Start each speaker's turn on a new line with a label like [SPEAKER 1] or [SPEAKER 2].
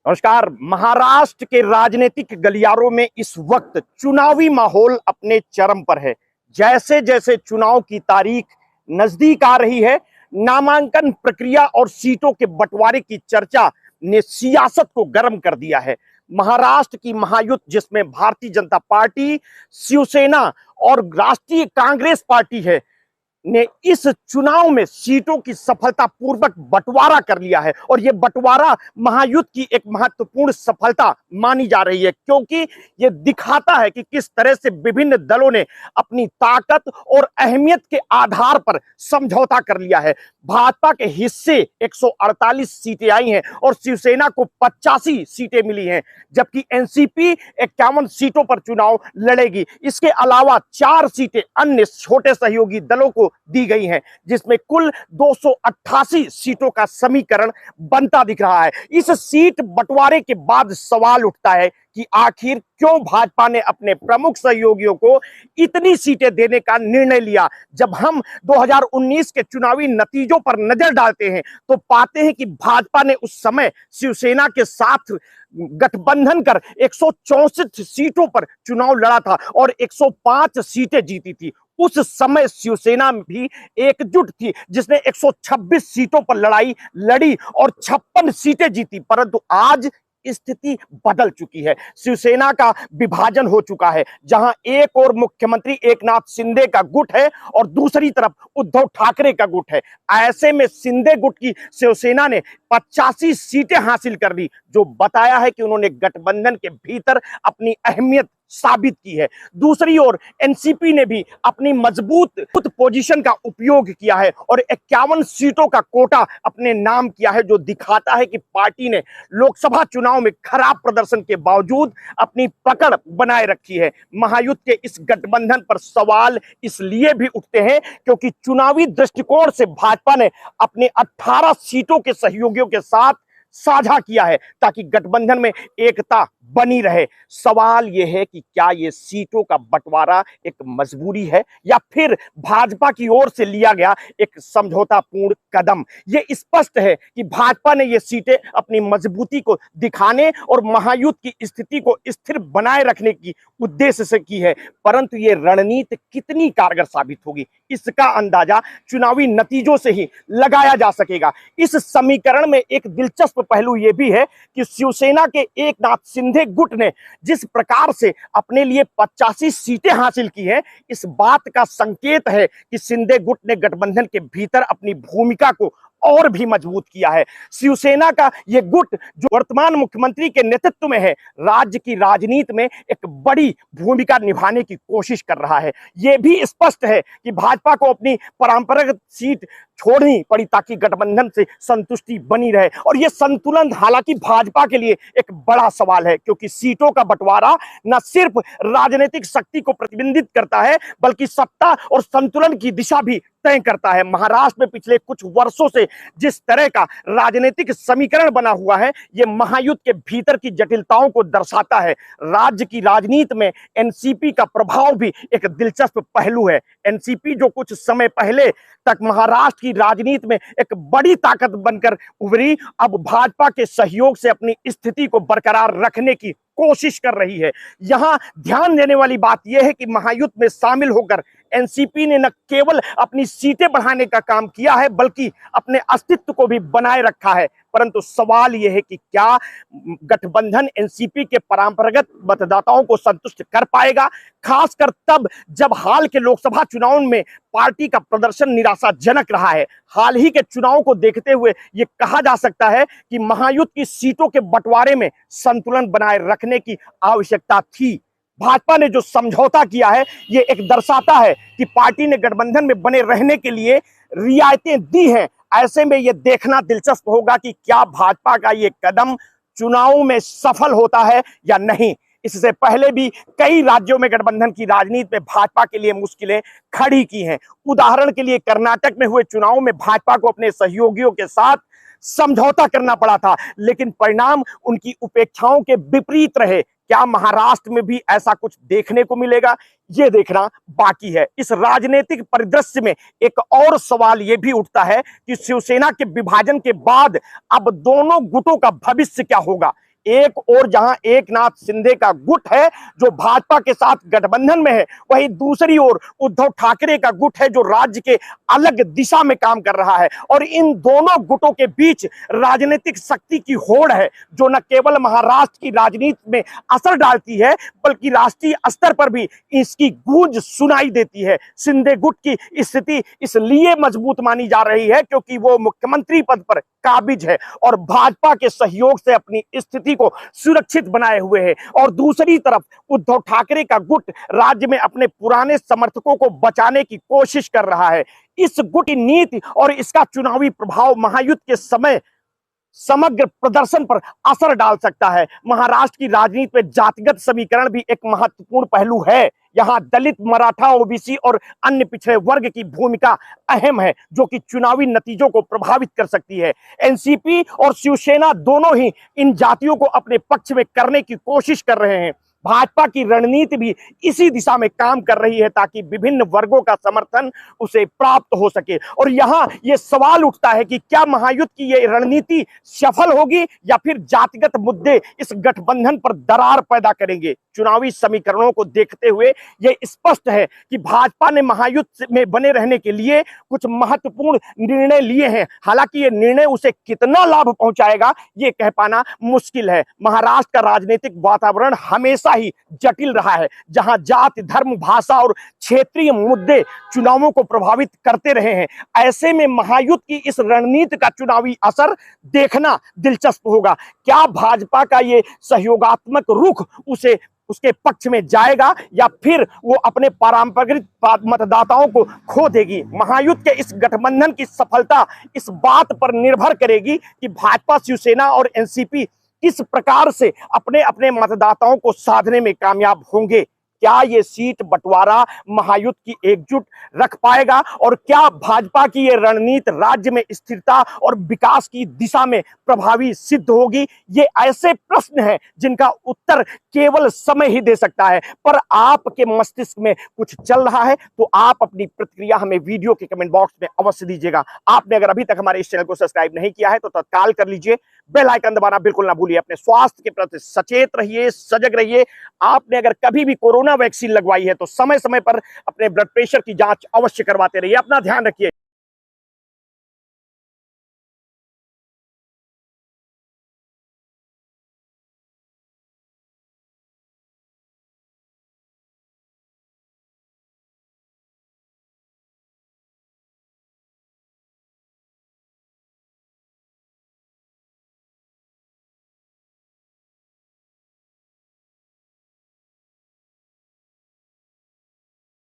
[SPEAKER 1] नमस्कार। महाराष्ट्र के राजनीतिक गलियारों में इस वक्त चुनावी माहौल अपने चरम पर है। जैसे जैसे चुनाव की तारीख नजदीक आ रही है, नामांकन प्रक्रिया और सीटों के बंटवारे की चर्चा ने सियासत को गर्म कर दिया है। महाराष्ट्र की महायुति, जिसमें भारतीय जनता पार्टी, शिवसेना और राष्ट्रीय कांग्रेस पार्टी है, ने इस चुनाव में सीटों की सफलतापूर्वक बंटवारा कर लिया है। और यह बंटवारा महायुति की एक महत्वपूर्ण सफलता मानी जा रही है, क्योंकि यह दिखाता है कि किस तरह से विभिन्न दलों ने अपनी ताकत और अहमियत के आधार पर समझौता कर लिया है। भाजपा के हिस्से 148 सीटें आई हैं और शिवसेना को 85 सीटें मिली हैं, जबकि एनसीपी 51 सीटों पर चुनाव लड़ेगी। इसके अलावा 4 सीटें अन्य छोटे सहयोगी दलों को दी गई हैं, जिसमें कुल 288 सीटों का समीकरण बनता दिख रहा है। इस सीट बंटवारे के बाद सवाल उठता है कि आखिर क्यों भाजपा ने अपने प्रमुख सहयोगियों को इतनी सीटें देने का निर्णय लिया। जब हम 2019 के चुनावी नतीजों पर नजर डालते हैं तो पाते हैं कि भाजपा ने उस समय शिवसेना के साथ गठबंधन कर 164 सीटों पर चुनाव लड़ा था और 105 सीटें जीती थी। उस समय शिवसेना भी एकजुट थी, जिसने 126 सीटों पर लड़ाई लड़ी और 56 सीटें जीती। परंतु आज स्थिति बदल चुकी है। शिवसेना का विभाजन हो चुका है, जहां एक और मुख्यमंत्री एकनाथ शिंदे का गुट है और दूसरी तरफ उद्धव ठाकरे का गुट है। ऐसे में शिंदे गुट की शिवसेना ने 85 सीटें हासिल कर ली, जो बताया है कि उन्होंने गठबंधन के भीतर अपनी अहमियत साबित की है। दूसरी ओर एनसीपी ने भी अपनी मजबूत पोजीशन का उपयोग किया है और 51 सीटों का कोटा अपने नाम किया है, जो दिखाता है कि पार्टी ने लोकसभा चुनाव में खराब प्रदर्शन के बावजूद अपनी पकड़ बनाए रखी है। महायुति के इस गठबंधन पर सवाल इसलिए भी उठते हैं क्योंकि चुनावी दृष्टिकोण से भाजपा ने अपने 18 सीटों के सहयोगियों के साथ साझा किया है ताकि गठबंधन में एकता बनी रहे। सवाल यह है कि क्या यह सीटों का बंटवारा एक मजबूरी है या फिर भाजपा की ओर से लिया गया एक समझौतापूर्ण कदम। यह स्पष्ट है कि भाजपा ने यह सीटें अपनी मजबूती को दिखाने और महायुति की स्थिति को स्थिर बनाए रखने की उद्देश्य से की है, परंतु यह रणनीति कितनी कारगर साबित होगी, इसका अंदाजा चुनावी नतीजों से ही लगाया जा सकेगा। इस समीकरण में एक दिलचस्प पहलू यह भी है कि शिवसेना के एकनाथ शिंदे गुट ने जिस प्रकार से अपने लिए 85 सीटें हासिल की हैं, इस बात का संकेत है कि शिंदे गुट ने गठबंधन के भीतर अपनी भूमिका को और भी मजबूत किया है। शिवसेना का यह गुट, जो वर्तमान मुख्यमंत्री के नेतृत्व में है, राज्य की राजनीति में एक बड़ी भूमिका निभाने की कोशिश कर रहा है। यह भी स्पष्ट है कि भाजपा को अपनी परंपरागत सीट छोड़नी पड़ी ताकि गठबंधन से संतुष्टि बनी रहे। और यह संतुलन हालांकि भाजपा के लिए एक बड़ा सवाल है, क्योंकि सीटों का बंटवारा न सिर्फ राजनीतिक शक्ति को प्रतिबिंबित करता है, बल्कि सत्ता और संतुलन की दिशा भी तय करता है। महाराष्ट्र में पिछले कुछ वर्षों से जिस तरह का राजनीतिक समीकरण बना हुआ है, यह महायुति के भीतर की जटिलताओं को दर्शाता है। राज्य की राजनीति में एनसीपी का प्रभाव भी एक दिलचस्प पहलू है। एनसीपी, जो कुछ समय पहले तक महाराष्ट्र की राजनीति में एक बड़ी ताकत बनकर उभरी, अब भाजपा के सहयोग से अपनी स्थिति को बरकरार रखने की कोशिश कर रही है। यहां ध्यान देने वाली बात यह है कि महायुति में शामिल होकर एनसीपी ने न केवल अपनी सीटें बढ़ाने का काम किया है, बल्कि अपने अस्तित्व को भी बनाए रखा है। परंतु सवाल यह है कि क्या गठबंधन एनसीपी के परंपरागत मतदाताओं को संतुष्ट कर पाएगा, खासकर तब जब हाल के लोकसभा चुनाव में पार्टी का प्रदर्शन निराशाजनक रहा है। हाल ही के चुनाव को देखते हुए यह कहा जा सकता है कि महायुति की सीटों के बंटवारे में संतुलन बनाए रखने की आवश्यकता थी। भाजपा ने जो समझौता किया है, यह एक दर्शाता है कि पार्टी ने गठबंधन में बने रहने के लिए रियायतें दी हैं। ऐसे में यह देखना दिलचस्प होगा कि क्या भाजपा का यह कदम चुनाव में सफल होता है या नहीं। इससे पहले भी कई राज्यों में गठबंधन की राजनीति में भाजपा के लिए मुश्किलें खड़ी की हैं। उदाहरण के लिए कर्नाटक में हुए चुनाव में भाजपा को अपने सहयोगियों के साथ समझौता करना पड़ा था, लेकिन परिणाम उनकी उपेक्षाओं के विपरीत रहे। क्या महाराष्ट्र में भी ऐसा कुछ देखने को मिलेगा, ये देखना बाकी है। इस राजनीतिक परिदृश्य में एक और सवाल यह भी उठता है कि शिवसेना के विभाजन के बाद अब दोनों गुटों का भविष्य क्या होगा। एक और जहां एकनाथ शिंदे का गुट है जो भाजपा के साथ गठबंधन में है, वहीं दूसरी ओर उद्धव ठाकरे का गुट है जो राज्य के अलग दिशा में काम कर रहा है। और इन दोनों गुटों के बीच राजनीतिक शक्ति की होड़ है जो न केवल महाराष्ट्र की राजनीति में असर डालती है बल्कि राष्ट्रीय स्तर पर भी इसकी गूंज सुनाई देती है। शिंदे गुट की स्थिति इसलिए मजबूत मानी जा रही है क्योंकि वो मुख्यमंत्री पद पर काबिज है और भाजपा के सहयोग से अपनी स्थिति को सुरक्षित बनाए हुए है। और दूसरी तरफ उद्धव ठाकरे का गुट राज्य में अपने पुराने समर्थकों को बचाने की कोशिश कर रहा है। इस गुट की नीति और इसका चुनावी प्रभाव महायुद्ध के समय समग्र प्रदर्शन पर असर डाल सकता है। महाराष्ट्र की राजनीति में जातिगत समीकरण भी एक महत्वपूर्ण पहलू है। यहां दलित, मराठा, ओबीसी और अन्य पिछड़े वर्ग की भूमिका अहम है जो कि चुनावी नतीजों को प्रभावित कर सकती है। एनसीपी और शिवसेना दोनों ही इन जातियों को अपने पक्ष में करने की कोशिश कर रहे हैं। भाजपा की रणनीति भी इसी दिशा में काम कर रही है ताकि विभिन्न वर्गों का समर्थन उसे प्राप्त हो सके। और यहां यह सवाल उठता है कि क्या महायुद्ध की यह रणनीति सफल होगी या फिर जातिगत मुद्दे इस गठबंधन पर दरार पैदा करेंगे। चुनावी समीकरणों को देखते हुए यह स्पष्ट है कि भाजपा ने महायुद्ध में बने रहने के लिए कुछ महत्वपूर्ण निर्णय लिए हैं। हालांकि यह निर्णय उसे कितना लाभ पहुंचाएगा यह कह पाना मुश्किल है। महाराष्ट्र का राजनीतिक वातावरण हमेशा ही जटिल रहा है जहां जाति, धर्म, भाषा और क्षेत्रीय मुद्दे चुनावों को प्रभावित करते रहे हैं। ऐसे में महायुद्ध की इस रणनीति का चुनावी असर देखना दिलचस्प होगा। क्या भाजपा का ये सहयोगात्मक रुख उसके पक्ष में जाएगा या फिर वो अपने पारंपरिक मतदाताओं को खो देगी। महायुद्ध के इस गठबंधन की सफलता इस बात पर निर्भर करेगी कि भाजपा, शिवसेना और एनसीपी किस प्रकार से अपने अपने मतदाताओं को साधने में कामयाब होंगे। क्या ये सीट बंटवारा महायुद्ध की एकजुट रख पाएगा और क्या भाजपा की ये रणनीति राज्य में स्थिरता और विकास की दिशा में प्रभावी सिद्ध होगी। ये ऐसे प्रश्न हैं जिनका उत्तर केवल समय ही दे सकता है। पर आपके मस्तिष्क में कुछ चल रहा है तो आप अपनी प्रतिक्रिया हमें वीडियो के कमेंट बॉक्स में अवश्य दीजिएगा। आपने अगर अभी तक हमारे इस चैनल को सब्सक्राइब नहीं किया है तो तत्काल कर लीजिए। बेल आइकन दबाना बिल्कुल ना भूलिए। अपने स्वास्थ्य के प्रति सचेत रहिए, सजग रहिए। आपने अगर कभी भी कोरोना वैक्सीन लगवाई है तो समय समय पर अपने ब्लड प्रेशर की जांच अवश्य करवाते रहिए। अपना ध्यान रखिए।